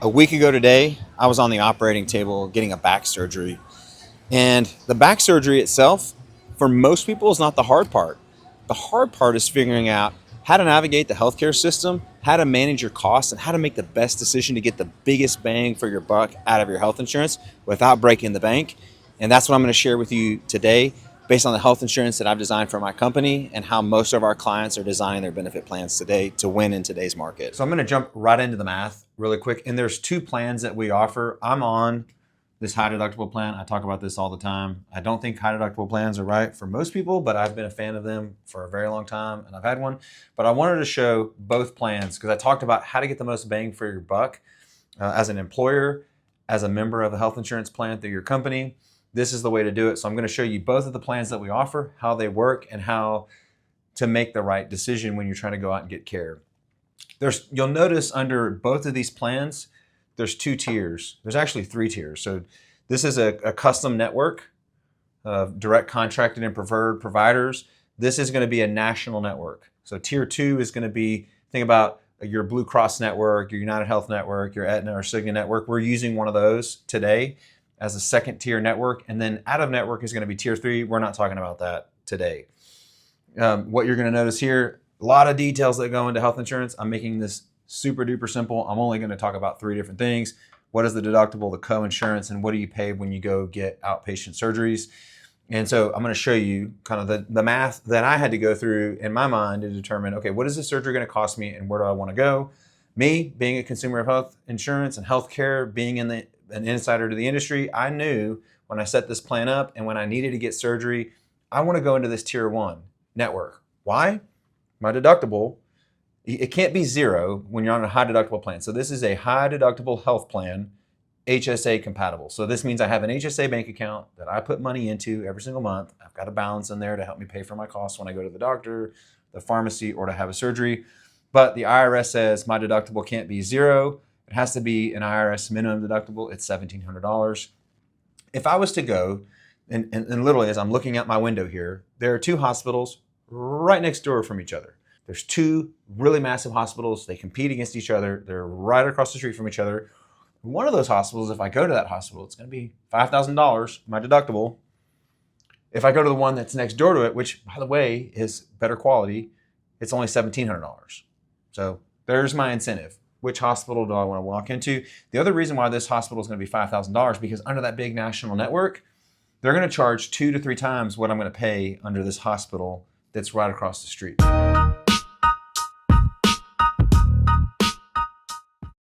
A week ago today, I was on the operating table getting a back surgery. And the back surgery itself, for most people, is not the hard part. The hard part is figuring out how to navigate the healthcare system, how to manage your costs, and how to make the best decision to get the biggest bang for your buck out of your health insurance without breaking the bank. And that's what I'm going to share with you today based on the health insurance that I've designed for my company and how most of our clients are designing their benefit plans today to win in today's market. So I'm going to jump right into the math really quick. And there's two plans that we offer. I'm on this high deductible plan. I talk about this all the time. I don't think high deductible plans are right for most people, but I've been a fan of them for a very long time and I've had one. But I wanted to show both plans because I talked about how to get the most bang for your buck as an employer, as a member of a health insurance plan through your company. This is the way to do it. So I'm going to show you both of the plans that we offer, how they work, and how to make the right decision when you're trying to go out and get care. You'll notice under both of these plans, there's two tiers. There's actually three tiers. So this is a custom network of direct contracted and preferred providers. This is going to be a national network. So tier 2 is going to be, think about your Blue Cross network, your United Health network, your Aetna or Cigna network. We're using one of those today as a second tier network. And then out of network is going to be tier 3. We're not talking about that today. What you're going to notice here, a lot of details that go into health insurance. I'm making this super duper simple. I'm only going to talk about 3 different things. What is the deductible, the co-insurance, and what do you pay when you go get outpatient surgeries? And so I'm going to show you kind of the math that I had to go through in my mind to determine, okay, what is this surgery going to cost me and where do I want to go? Me, being a consumer of health insurance and healthcare, being an insider to the industry, I knew when I set this plan up and when I needed to get surgery, I want to go into this tier 1 network. Why? My deductible, it can't be 0 when you're on a high deductible plan. So this is a high deductible health plan, HSA compatible. So this means I have an HSA bank account that I put money into every single month. I've got a balance in there to help me pay for my costs when I go to the doctor, the pharmacy, or to have a surgery. But the IRS says my deductible can't be 0. It has to be an IRS minimum deductible. It's $1,700. If I was to go, and literally as I'm looking out my window here, there are 2 hospitals right next door from each other. There's 2 really massive hospitals. They compete against each other. They're right across the street from each other. One of those hospitals, if I go to that hospital, it's going to be $5,000, my deductible. If I go to the one that's next door to it, which, by the way, is better quality, it's only $1,700. So there's my incentive. Which hospital do I want to walk into? The other reason why this hospital is going to be $5,000 because under that big national network, they're going to charge 2 to 3 times what I'm going to pay under this hospital that's right across the street.